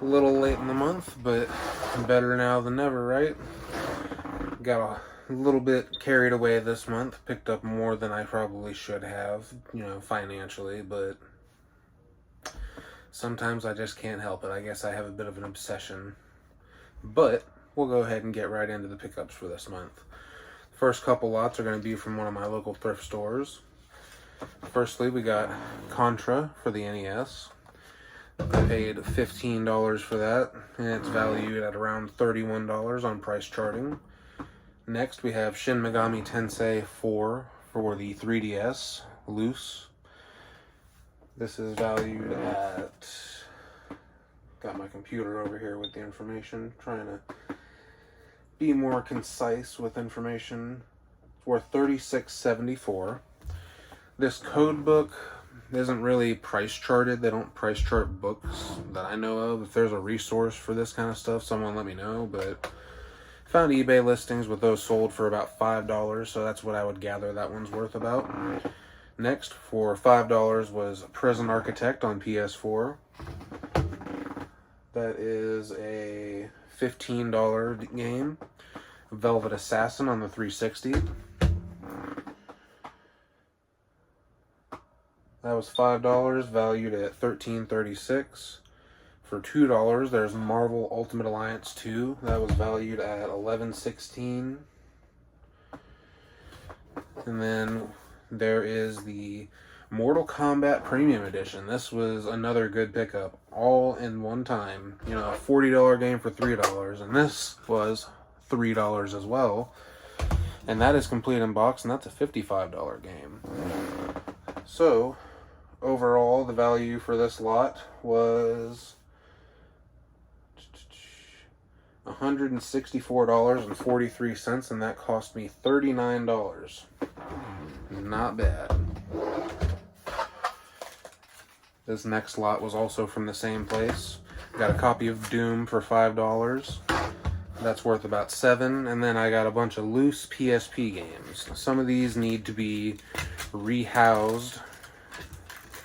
A little late in the month, but better now than never, right? Got a little bit carried away this month. Picked up more than I probably should have, financially, but sometimes I just can't help it. I guess I have a bit of an obsession. But we'll go ahead and get right into the pickups for this month. First couple lots are going to be from one of my local thrift stores. Firstly, we got Contra for the NES. I paid $15 for that, and it's valued at around $31 on price charting. Next, we have Shin Megami Tensei 4 for the 3DS, loose. This is valued at... Got my computer over here with the information, trying to be more concise with information. It's worth $36.74. This code book isn't really price charted. They don't price chart books that I know of. If there's a resource for this kind of stuff, someone let me know. But found eBay listings with those sold for about $5, so that's what I would gather that one's worth about. Next, for $5 was Prison Architect on PS4. That is a $15 game. Velvet Assassin on the 360. That was $5, valued at $13.36. For $2, there's Marvel Ultimate Alliance 2. That was valued at $11.16. And then there is the Mortal Kombat Premium Edition. This was another good pickup, all in one time. A $40 game for $3, and this was $3 as well. And that is complete in box, and that's a $55 game. So, overall, the value for this lot was $164.43, and that cost me $39. Not bad. This next lot was also from the same place. Got a copy of Doom for $5. That's worth about $7. And then I got a bunch of loose PSP games. Some of these need to be rehoused,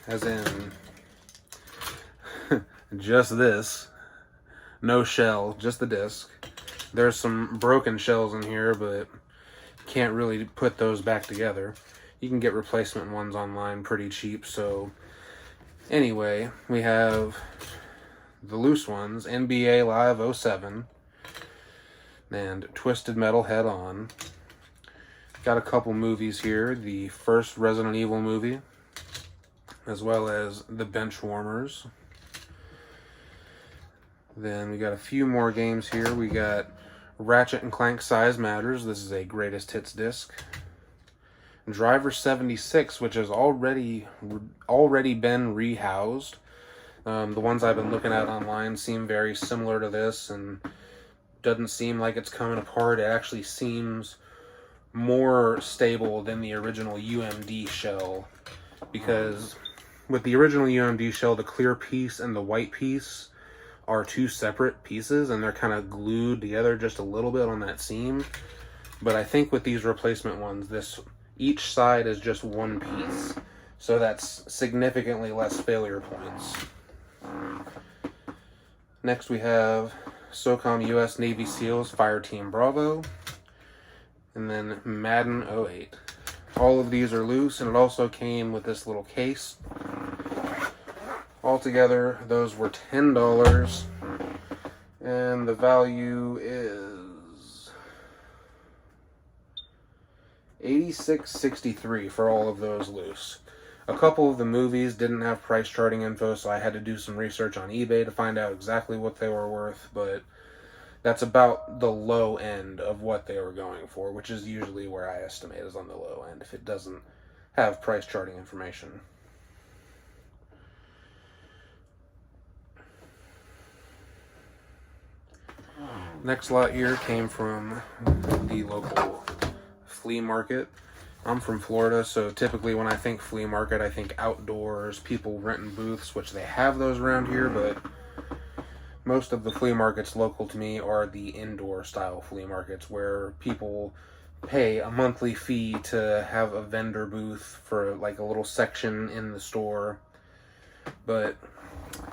as in just this. No shell, just the disc. There's some broken shells in here, but can't really put those back together. You can get replacement ones online pretty cheap, so anyway, we have the loose ones, NBA Live 07 and Twisted Metal Head On. Got a couple movies here, the first Resident Evil movie, as well as The Benchwarmers. Then we got a few more games here. We got Ratchet and Clank Size Matters. This is a greatest hits disc. Driver 76, which has already been rehoused. The ones I've been looking at online seem very similar to this, and doesn't seem like it's coming apart. It actually seems more stable than the original UMD shell, because with the original UMD shell, the clear piece and the white piece are two separate pieces, and they're kind of glued together just a little bit on that seam. But I think with these replacement ones, each side is just one piece, so that's significantly less failure points. Next we have SOCOM US Navy SEALs Fireteam Bravo, and then Madden 08. All of these are loose, and it also came with this little case. Altogether, those were $10, and the value is $86.63 for all of those loose. A couple of the movies didn't have price charting info, so I had to do some research on eBay to find out exactly what they were worth, but that's about the low end of what they were going for, which is usually where I estimate is on the low end if it doesn't have price charting information. Next lot here came from the local flea market. I'm from Florida, so typically when I think flea market, I think outdoors, people renting booths, which they have those around here, but most of the flea markets local to me are the indoor style flea markets where people pay a monthly fee to have a vendor booth for like a little section in the store. But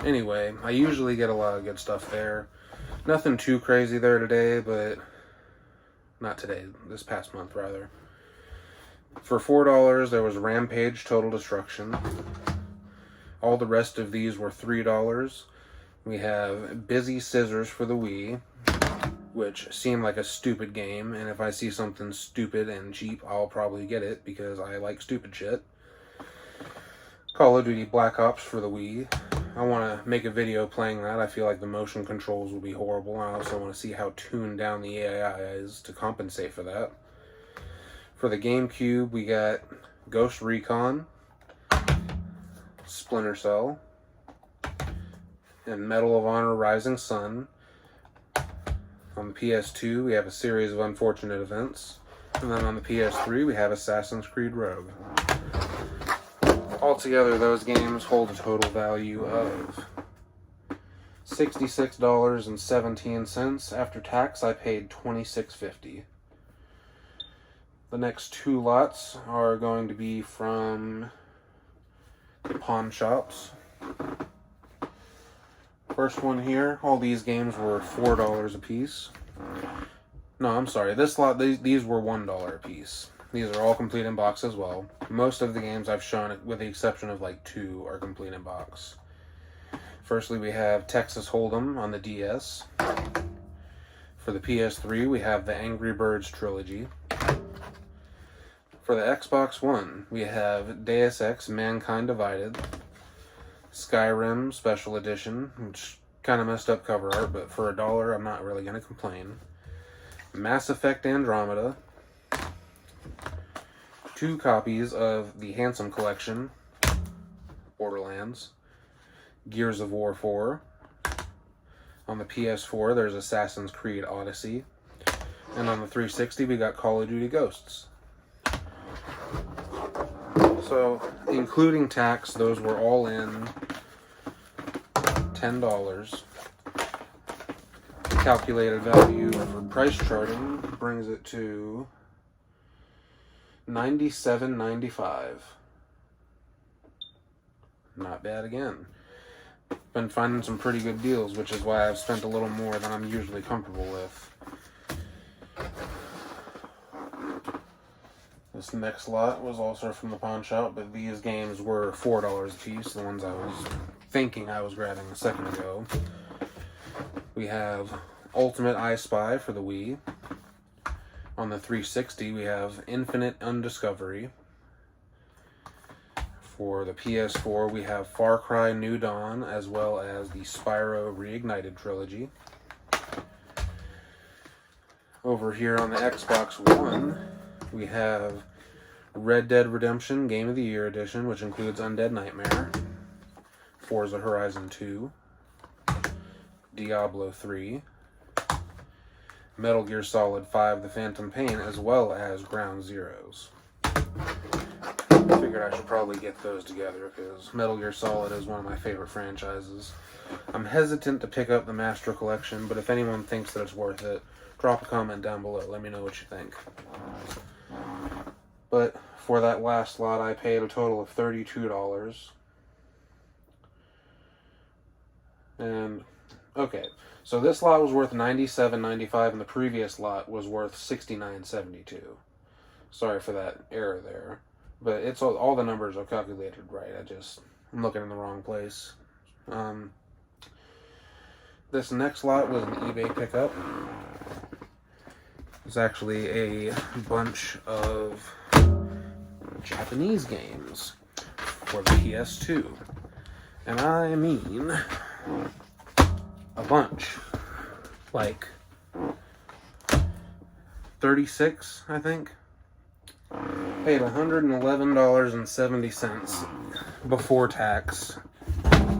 Anyway, I usually get a lot of good stuff there. Nothing too crazy there today, but not today, this past month rather. For $4, there was Rampage Total Destruction. All the rest of these were $3. We have Busy Scissors for the Wii, which seemed like a stupid game, and if I see something stupid and cheap, I'll probably get it because I like stupid shit. Call of Duty Black Ops for the Wii. I want to make a video playing that. I feel like the motion controls will be horrible. I also want to see how tuned down the AI is to compensate for that. For the GameCube, we got Ghost Recon, Splinter Cell, and Medal of Honor Rising Sun. On the PS2, we have A Series of Unfortunate Events. And then on the PS3, we have Assassin's Creed Rogue. Altogether, those games hold a total value of $66.17. After tax, I paid $26.50. The next two lots are going to be from the pawn shops. First one here, all these games were $4 a piece. No, I'm sorry, this lot, these were $1 a piece. These are all complete in box as well. Most of the games I've shown, with the exception of like 2, are complete in box. Firstly, we have Texas Hold'em on the DS. For the PS3, we have the Angry Birds trilogy. For the Xbox One, we have Deus Ex Mankind Divided, Skyrim Special Edition, which kind of messed up cover art, but for $1, I'm not really going to complain. Mass Effect Andromeda, 2 copies of the Handsome Collection, Borderlands, Gears of War 4. On the PS4, there's Assassin's Creed Odyssey. And on the 360, we got Call of Duty Ghosts. So, including tax, those were all in $10. Calculated value for price charting brings it to $97.95. Not bad again. Been finding some pretty good deals, which is why I've spent a little more than I'm usually comfortable with. This next lot was also from the pawn shop, but these games were $4 a piece, the ones I was thinking I was grabbing a second ago. We have Ultimate I Spy for the Wii. On the 360, we have Infinite Undiscovery. For the PS4, we have Far Cry New Dawn, as well as the Spyro Reignited trilogy. Over here on the Xbox One, we have Red Dead Redemption Game of the Year Edition, which includes Undead Nightmare, Forza Horizon 2, Diablo 3, Metal Gear Solid 5 The Phantom Pain, as well as Ground Zeroes. I figured I should probably get those together because Metal Gear Solid is one of my favorite franchises. I'm hesitant to pick up the Master Collection, but if anyone thinks that it's worth it, drop a comment down below. Let me know what you think. But for that last lot, I paid a total of $32. And, okay. So this lot was worth $97.95, and the previous lot was worth $69.72. Sorry for that error there. But it's all the numbers are calculated right. I'm looking in the wrong place. This next lot was an eBay pickup. It's actually a bunch of Japanese games for the PS2. And I mean a bunch. Like 36, I think. Paid $111.70 before tax.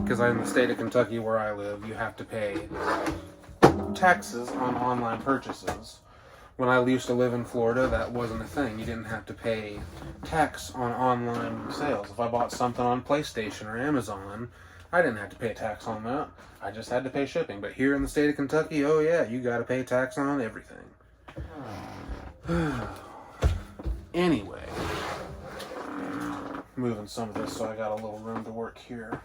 Because in the state of Kentucky where I live, you have to pay taxes on online purchases. When I used to live in Florida, that wasn't a thing. You didn't have to pay tax on online sales. If I bought something on PlayStation or Amazon, I didn't have to pay tax on that. I just had to pay shipping. But here in the state of Kentucky, oh yeah, you gotta pay tax on everything. Anyway, moving some of this so I got a little room to work here.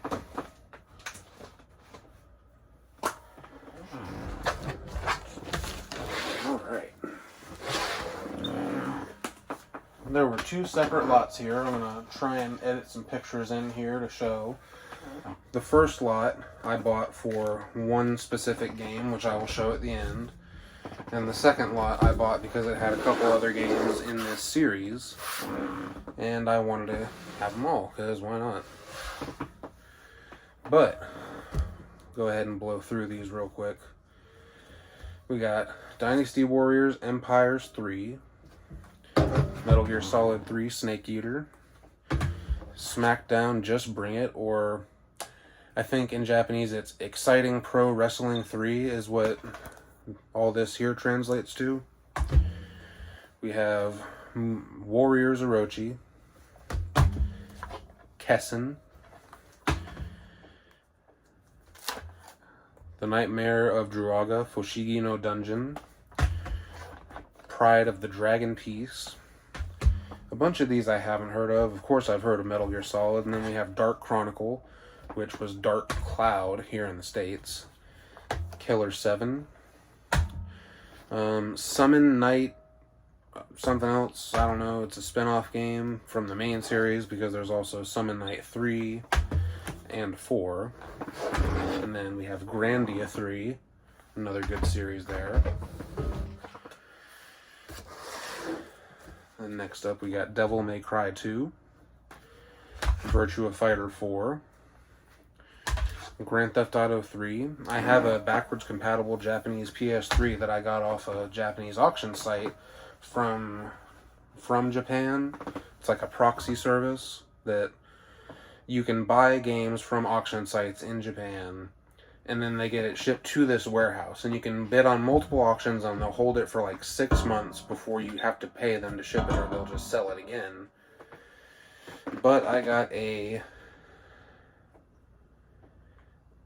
there were two separate lots here. I'm going to try and edit some pictures in here to show. The first lot I bought for one specific game, which I will show at the end. And the second lot I bought because it had a couple other games in this series. And I wanted to have them all, because why not? But, go ahead and blow through these real quick. We got Dynasty Warriors Empires 3, Metal Gear Solid 3 Snake Eater, SmackDown Just Bring It, or I think in Japanese it's Exciting Pro Wrestling 3 is what all this here translates to. We have Warriors Orochi, Kessen, The Nightmare of Druaga Fushigi no Dungeon, Pride of the Dragon Peace. A bunch of these I haven't heard of. Of course, I've heard of Metal Gear Solid. And then we have Dark Chronicle, which was Dark Cloud here in the States. Killer 7. Summon Night something else. I don't know. It's a spin-off game from the main series because there's also Summon Night 3 and 4. And then we have Grandia 3. Another good series there. And next up we got Devil May Cry 2, Virtua Fighter 4, Grand Theft Auto 3. I have a backwards compatible Japanese PS3 that I got off a Japanese auction site from Japan. It's like a proxy service that you can buy games from auction sites in Japan, and then they get it shipped to this warehouse, and you can bid on multiple auctions, and they'll hold it for like 6 months before you have to pay them to ship it, or they'll just sell it again. But I got a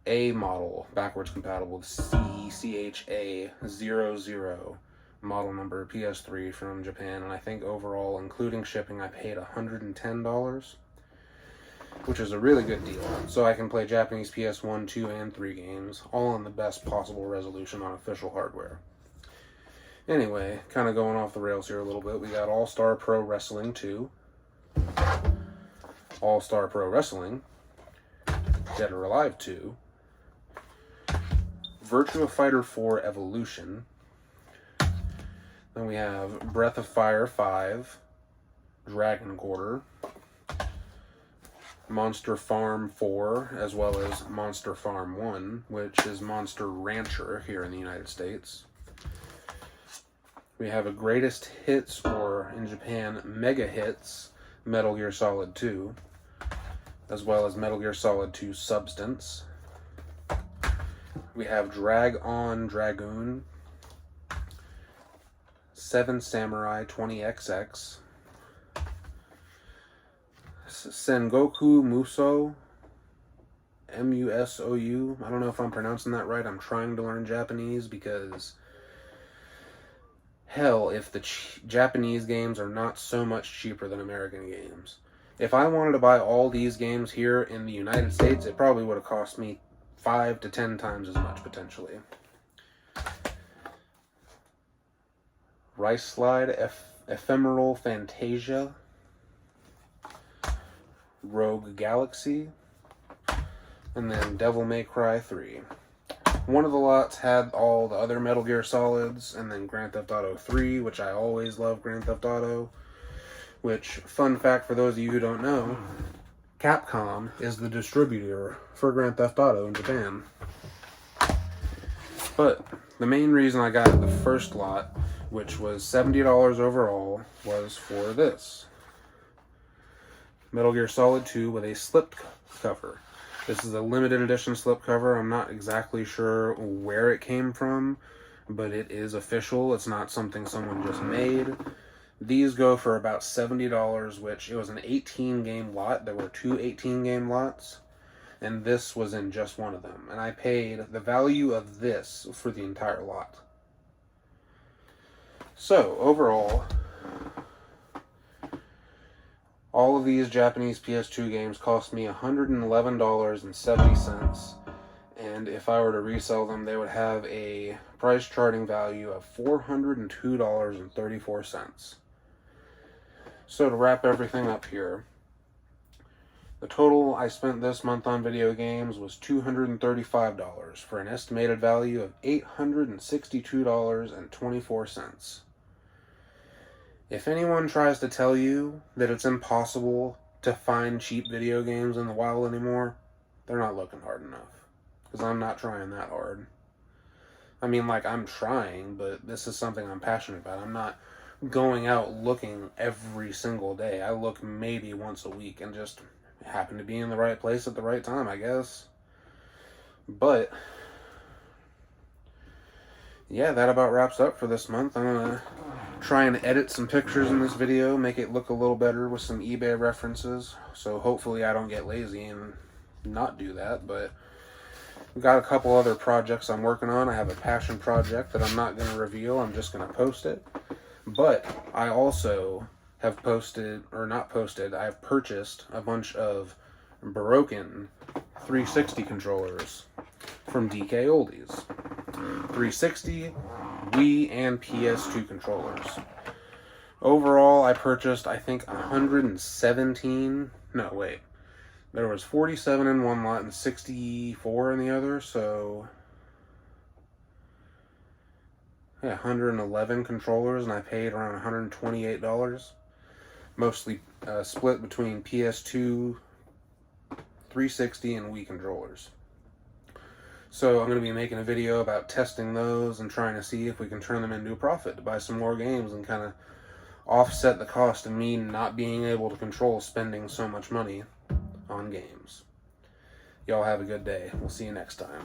model, backwards compatible, CCHA00 model number PS3 from Japan, and I think overall, including shipping, I paid $110. Which is a really good deal. So I can play Japanese PS1, 2, and 3 games, all on the best possible resolution on official hardware. Anyway, kind of going off the rails here a little bit, we got All-Star Pro Wrestling 2, All-Star Pro Wrestling, Dead or Alive 2, Virtua Fighter 4 Evolution, then we have Breath of Fire 5, Dragon Quarter, Monster Farm 4, as well as Monster Farm 1, which is Monster Rancher here in the United States. We have a Greatest Hits, or in Japan, Mega Hits, Metal Gear Solid 2, as well as Metal Gear Solid 2 Substance. We have Drag On Dragoon, 7 Samurai 20XX, Sengoku Musou, Musou. I don't know if I'm pronouncing that right. I'm trying to learn Japanese because, hell, if the Japanese games are not so much cheaper than American games. If I wanted to buy all these games here in the United States, it probably would have cost me 5 to 10 times as much, potentially. Rice Slide Ephemeral Fantasia, Rogue Galaxy, and then Devil May Cry 3. One of the lots had all the other Metal Gear Solids, and then Grand Theft Auto 3, which I always love Grand Theft Auto, which, fun fact for those of you who don't know, Capcom is the distributor for Grand Theft Auto in Japan. But the main reason I got the first lot, which was $70 overall, was for this. Metal Gear Solid 2 with a slip cover. This is a limited edition slip cover. I'm not exactly sure where it came from, but it is official. It's not something someone just made. These go for about $70, which it was an 18-game lot. There were 2 18-game lots, and this was in just one of them. And I paid the value of this for the entire lot. So, overall, all of these Japanese PS2 games cost me $111.70, and if I were to resell them, they would have a price charting value of $402.34. So to wrap everything up here, the total I spent this month on video games was $235 for an estimated value of $862.24. If anyone tries to tell you that it's impossible to find cheap video games in the wild anymore, they're not looking hard enough. Because I'm not trying that hard. I mean, like, I'm trying, but this is something I'm passionate about. I'm not going out looking every single day. I look maybe once a week and just happen to be in the right place at the right time, I guess. But yeah, that about wraps up for this month. I'm gonna try and edit some pictures in this video, make it look a little better with some eBay references. So hopefully I don't get lazy and not do that. But we've got a couple other projects I'm working on. I have a passion project that I'm not going to reveal. I'm just going to post it. But I also have I've purchased a bunch of broken 360 controllers from DK Oldies. 360, Wii, and PS2 controllers. Overall, I purchased, I think, 117. No, wait. There was 47 in one lot and 64 in the other, so yeah, 111 controllers, and I paid around $128. Mostly split between PS2, 360, and Wii controllers. So I'm going to be making a video about testing those and trying to see if we can turn them into a profit to buy some more games and kind of offset the cost of me not being able to control spending so much money on games. Y'all have a good day. We'll see you next time.